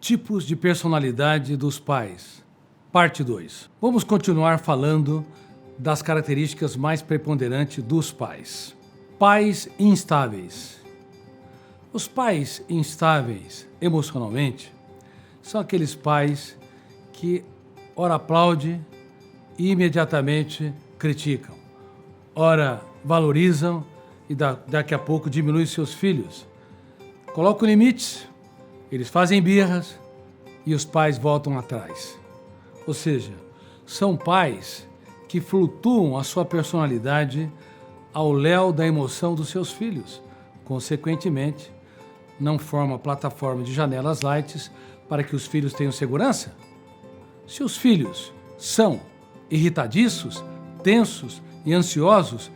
Tipos de personalidade dos pais. Parte 2. Vamos continuar falando das características mais preponderantes dos pais. Pais instáveis. Os pais instáveis emocionalmente são aqueles pais que ora aplaudem e imediatamente criticam, ora valorizam e daqui a pouco diminuem seus filhos. Colocam limites, eles fazem birras e os pais voltam atrás. Ou seja, são pais que flutuam a sua personalidade ao léu da emoção dos seus filhos. Consequentemente, não formam plataforma de janelas light para que os filhos tenham segurança. Se os filhos são irritadiços, tensos e ansiosos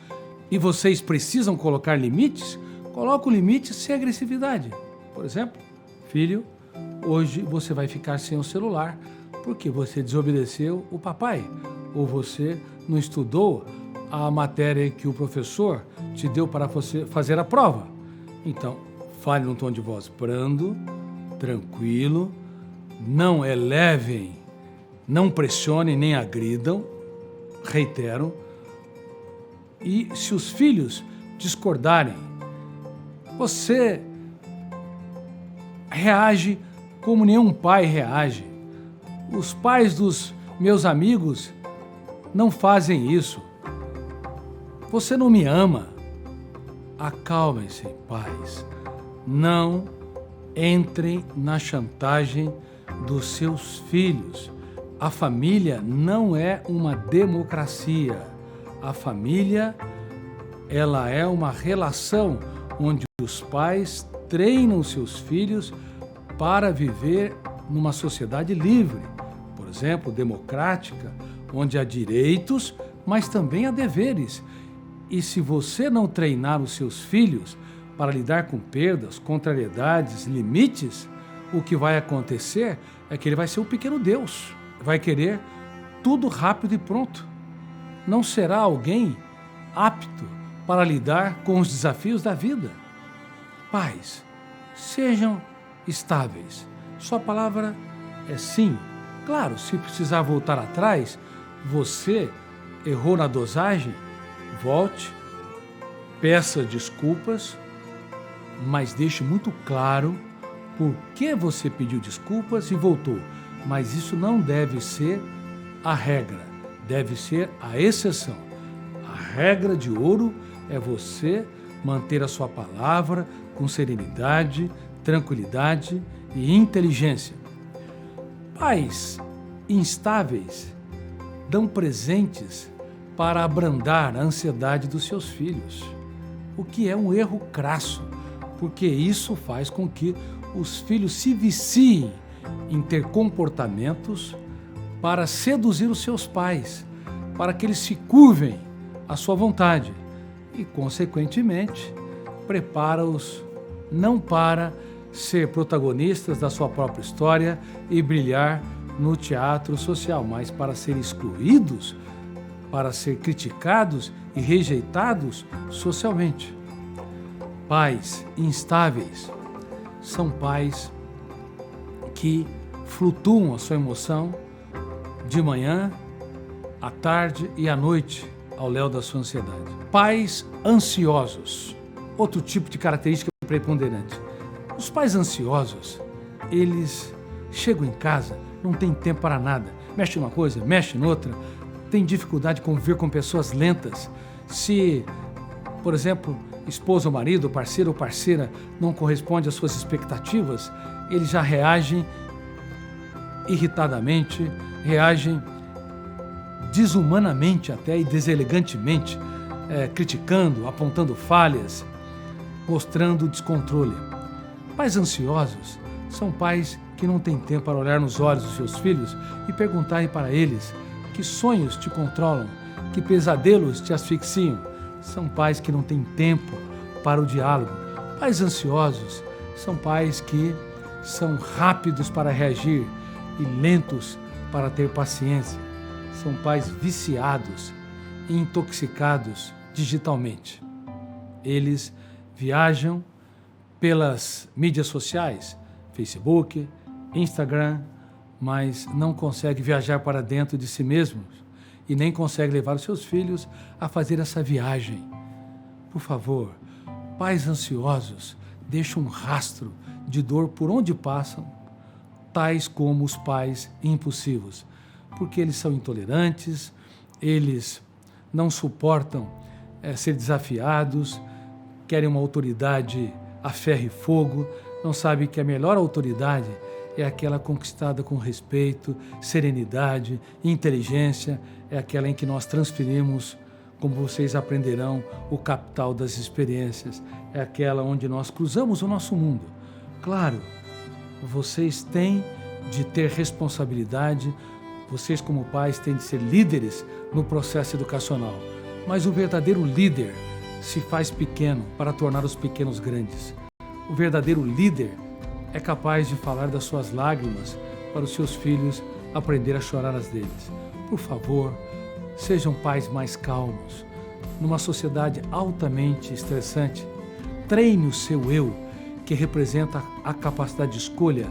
e vocês precisam colocar limites, coloca o limite sem agressividade. Por exemplo, filho, hoje você vai ficar sem o celular porque você desobedeceu o papai ou você não estudou a matéria que o professor te deu para você fazer a prova. Então, fale num tom de voz brando, tranquilo, não elevem, não pressionem nem agridam, reitero. E se os filhos discordarem, você reage como nenhum pai reage. Os pais dos meus amigos não fazem isso. Você não me ama. Acalmem-se, pais. Não entrem na chantagem dos seus filhos. A família não é uma democracia. A família, ela é uma relação onde os pais treinam seus filhos para viver numa sociedade livre, por exemplo, democrática, onde há direitos, mas também há deveres. E se você não treinar os seus filhos para lidar com perdas, contrariedades, limites, o que vai acontecer é que ele vai ser um pequeno Deus, vai querer tudo rápido e pronto. Não será alguém apto para lidar com os desafios da vida. Pais, sejam estáveis. Sua palavra é sim. Claro, se precisar voltar atrás, você errou na dosagem, volte, peça desculpas, mas deixe muito claro por que você pediu desculpas e voltou. Mas isso não deve ser a regra, deve ser a exceção. A regra de ouro é você manter a sua palavra com serenidade, tranquilidade e inteligência. Pais instáveis dão presentes para abrandar a ansiedade dos seus filhos, o que é um erro crasso, porque isso faz com que os filhos se viciem em ter comportamentos para seduzir os seus pais, para que eles se curvem à sua vontade e, consequentemente, prepara-os não para ser protagonistas da sua própria história e brilhar no teatro social, mas para ser excluídos, para ser criticados e rejeitados socialmente. Pais instáveis são pais que flutuam a sua emoção de manhã, à tarde e à noite ao léu da sua ansiedade. Pais ansiosos, outro tipo de característica preponderante. Os pais ansiosos, eles chegam em casa, não tem tempo para nada, mexe numa coisa, mexe noutra, tem dificuldade de conviver com pessoas lentas. Se, por exemplo, esposa ou marido, parceiro ou parceira não corresponde às suas expectativas, eles já reagem irritadamente, reagem desumanamente até e deselegantemente, criticando, apontando falhas, mostrando descontrole. Pais ansiosos são pais que não têm tempo para olhar nos olhos dos seus filhos e perguntarem para eles que sonhos te controlam, que pesadelos te asfixiam. São pais que não têm tempo para o diálogo. Pais ansiosos são pais que são rápidos para reagir e lentos para ter paciência. São pais viciados e intoxicados digitalmente. Eles viajam pelas mídias sociais, Facebook, Instagram, mas não consegue viajar para dentro de si mesmos e nem consegue levar os seus filhos a fazer essa viagem. Por favor, pais ansiosos deixam um rastro de dor por onde passam, tais como os pais impulsivos, porque eles são intolerantes, eles não suportam ser desafiados, querem uma autoridade a ferro e fogo, não sabem que a melhor autoridade é aquela conquistada com respeito, serenidade, inteligência, é aquela em que nós transferimos, como vocês aprenderão, o capital das experiências, é aquela onde nós cruzamos o nosso mundo. Claro, vocês têm de ter responsabilidade, vocês como pais têm de ser líderes no processo educacional, mas o verdadeiro líder se faz pequeno para tornar os pequenos grandes. O verdadeiro líder é capaz de falar das suas lágrimas para os seus filhos aprender a chorar as deles. Por favor, sejam pais mais calmos. Numa sociedade altamente estressante, treine o seu eu, que representa a capacidade de escolha,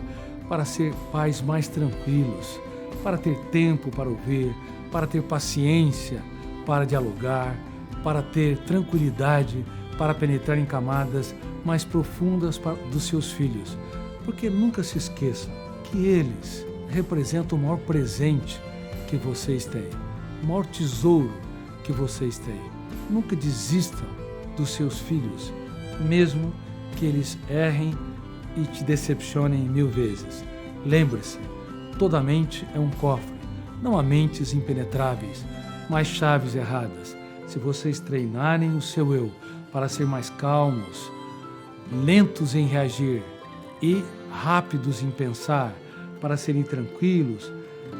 para ser pais mais tranquilos, para ter tempo para ouvir, para ter paciência, para dialogar, para ter tranquilidade, para penetrar em camadas mais profundas dos seus filhos. Porque nunca se esqueçam que eles representam o maior presente que vocês têm, o maior tesouro que vocês têm. Nunca desistam dos seus filhos, mesmo que eles errem e te decepcionem 1000 vezes. Lembre-se, toda mente é um cofre, não há mentes impenetráveis, mas chaves erradas. Se vocês treinarem o seu eu para ser mais calmos, lentos em reagir e rápidos em pensar, para serem tranquilos,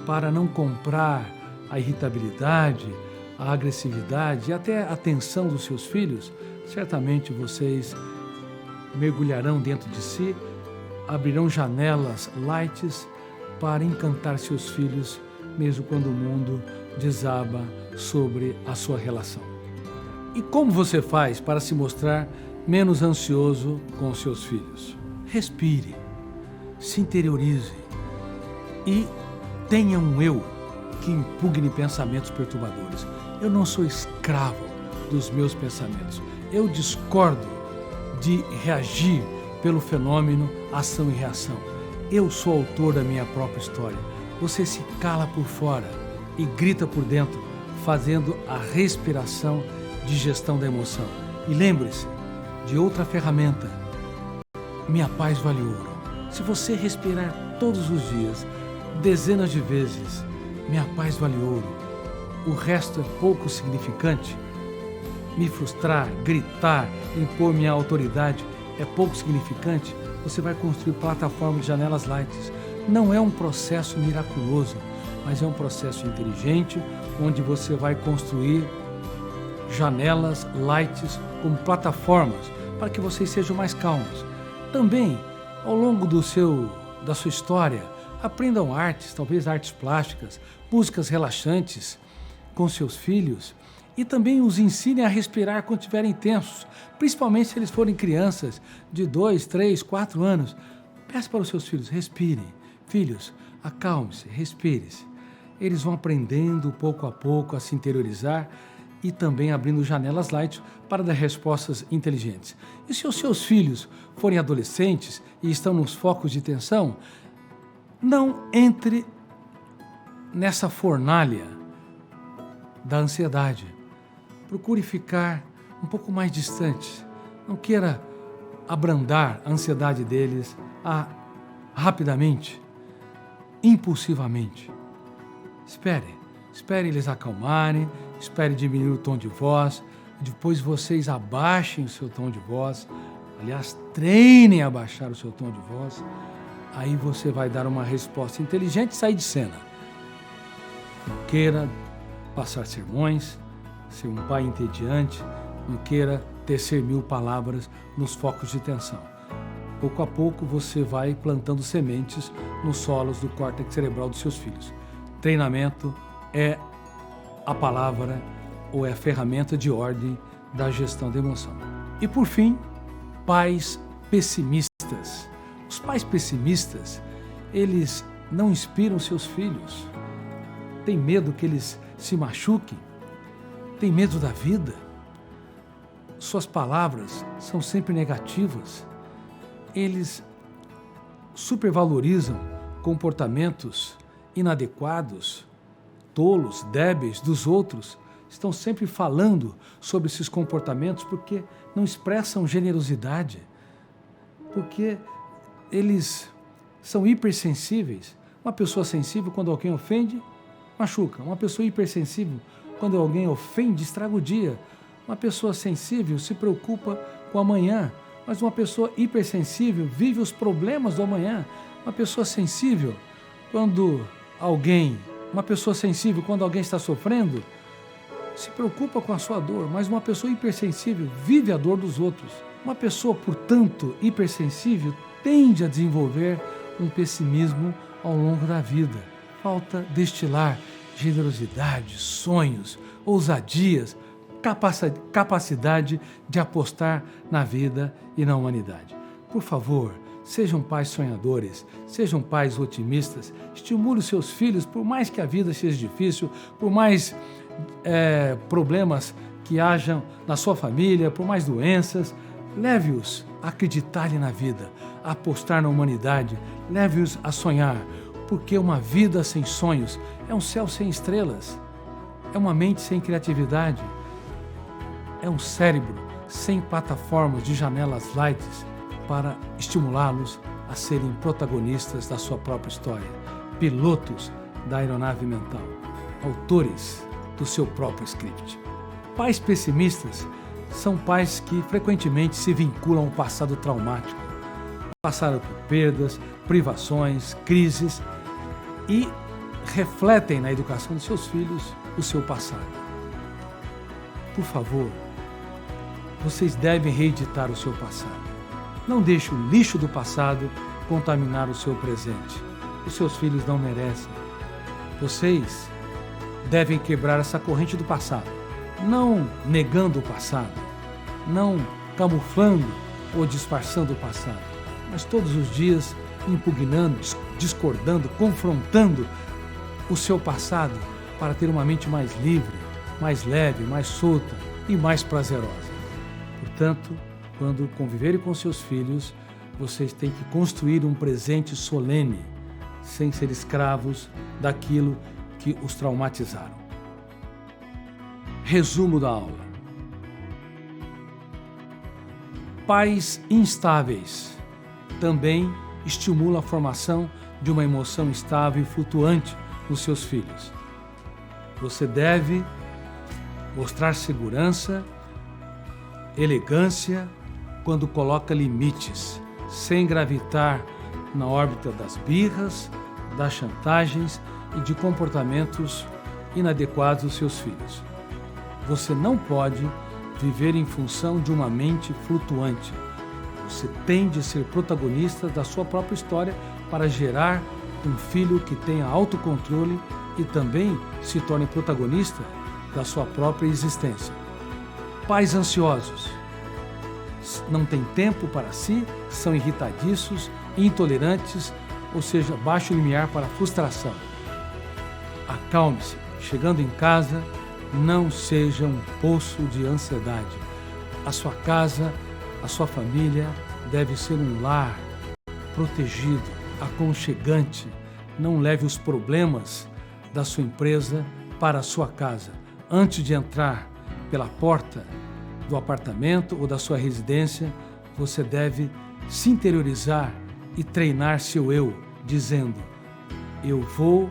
para não comprar a irritabilidade, a agressividade e até a tensão dos seus filhos, certamente vocês mergulharão dentro de si, abrirão janelas lights para encantar seus filhos, mesmo quando o mundo desaba sobre a sua relação. E como você faz para se mostrar menos ansioso com os seus filhos? Respire, se interiorize e tenha um eu que impugne pensamentos perturbadores. Eu não sou escravo dos meus pensamentos. Eu discordo de reagir pelo fenômeno ação e reação. Eu sou autor da minha própria história. Você se cala por fora e grita por dentro, fazendo a respiração de gestão da emoção. E lembre-se de outra ferramenta. Minha paz vale ouro. Se você respirar todos os dias, dezenas de vezes, minha paz vale ouro, o resto é pouco significante. Me frustrar, gritar, impor minha autoridade é pouco significante. Você vai construir plataformas de janelas lights. Não é um processo miraculoso, mas é um processo inteligente, onde você vai construir janelas lights como plataformas para que vocês sejam mais calmos. Também, ao longo da sua história, aprendam artes, talvez artes plásticas, músicas relaxantes com seus filhos e também os ensinem a respirar quando estiverem tensos, principalmente se eles forem crianças de 2, 3, 4 anos. Peça para os seus filhos, respirem. Filhos, acalme-se, respire-se. Eles vão aprendendo pouco a pouco a se interiorizar e também abrindo janelas light para dar respostas inteligentes. E se os seus filhos forem adolescentes e estão nos focos de tensão, não entre nessa fornalha da ansiedade. Procure ficar um pouco mais distante. Não queira abrandar a ansiedade deles rapidamente, impulsivamente. Espere eles acalmarem, espere diminuir o tom de voz, depois vocês abaixem o seu tom de voz. Aliás, treinem a baixar o seu tom de voz. Aí você vai dar uma resposta inteligente e sair de cena. Não queira passar sermões, ser um pai entediante, não queira tecer 1000 palavras nos focos de tensão. Pouco a pouco você vai plantando sementes nos solos do córtex cerebral dos seus filhos. Treinamento é a palavra ou é a ferramenta de ordem da gestão da emoção. E por fim, pais pessimistas. Os pais pessimistas, eles não inspiram seus filhos. Tem medo que eles se machuquem. Tem medo da vida. Suas palavras são sempre negativas. Eles supervalorizam comportamentos inadequados, tolos, débeis dos outros. Estão sempre falando sobre esses comportamentos porque não expressam generosidade, porque eles são hipersensíveis. Uma pessoa sensível, quando alguém ofende, machuca. Uma pessoa hipersensível, quando alguém ofende, estraga o dia. Uma pessoa sensível se preocupa com o amanhã, mas uma pessoa hipersensível vive os problemas do amanhã. Uma pessoa sensível, quando alguém está sofrendo, se preocupa com a sua dor, mas uma pessoa hipersensível vive a dor dos outros. Uma pessoa, portanto, hipersensível tende a desenvolver um pessimismo ao longo da vida. Falta destilar generosidade, sonhos, ousadias, capacidade de apostar na vida e na humanidade. Por favor, sejam pais sonhadores, sejam pais otimistas, estimule os seus filhos, por mais que a vida seja difícil, por mais problemas que hajam na sua família, por mais doenças, leve-os a acreditarem na vida, a apostar na humanidade, leve-os a sonhar, porque uma vida sem sonhos é um céu sem estrelas, é uma mente sem criatividade, é um cérebro sem plataformas de janelas light para estimulá-los a serem protagonistas da sua própria história, pilotos da aeronave mental, autores do seu próprio script. Pais pessimistas são pais que frequentemente se vinculam ao passado traumático, passaram por perdas, privações, crises e refletem na educação de seus filhos o seu passado. Por favor, vocês devem reeditar o seu passado. Não deixe o lixo do passado contaminar o seu presente. Os seus filhos não merecem. Vocês devem quebrar essa corrente do passado, não negando o passado, não camuflando ou disfarçando o passado, mas todos os dias impugnando, discordando, confrontando o seu passado para ter uma mente mais livre, mais leve, mais solta e mais prazerosa. Portanto, quando conviverem com seus filhos, vocês têm que construir um presente solene, sem ser escravos daquilo que os traumatizaram. Resumo da aula. Pais instáveis também estimulam a formação de uma emoção estável e flutuante nos seus filhos. Você deve mostrar segurança, elegância, quando coloca limites, sem gravitar na órbita das birras, das chantagens e de comportamentos inadequados dos seus filhos. Você não pode viver em função de uma mente flutuante. Você tem de ser protagonista da sua própria história para gerar um filho que tenha autocontrole e também se torne protagonista da sua própria existência. Pais ansiosos não têm tempo para si, são irritadiços, intolerantes, ou seja, baixo limiar para a frustração. Acalme-se. Chegando em casa, não seja um poço de ansiedade. A sua casa, a sua família deve ser um lar protegido, aconchegante. Não leve os problemas da sua empresa para a sua casa. Antes de entrar pela porta do apartamento ou da sua residência, você deve se interiorizar e treinar seu eu, dizendo: eu vou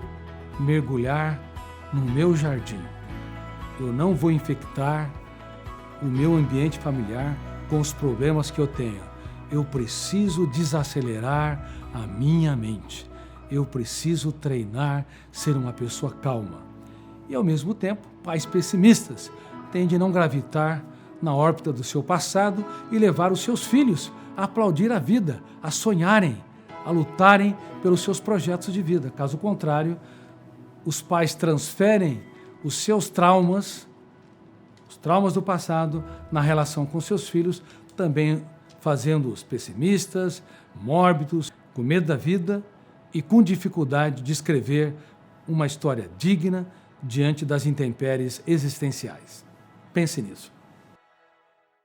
mergulhar no meu jardim. Eu não vou infectar o meu ambiente familiar com os problemas que eu tenho. Eu preciso desacelerar a minha mente. Eu preciso treinar ser uma pessoa calma. E, ao mesmo tempo, pais pessimistas tendem a não gravitar na órbita do seu passado e levar os seus filhos a aplaudir a vida, a sonharem, a lutarem pelos seus projetos de vida. Caso contrário, os pais transferem os seus traumas, os traumas do passado, na relação com seus filhos, também fazendo-os pessimistas, mórbidos, com medo da vida e com dificuldade de escrever uma história digna diante das intempéries existenciais. Pense nisso.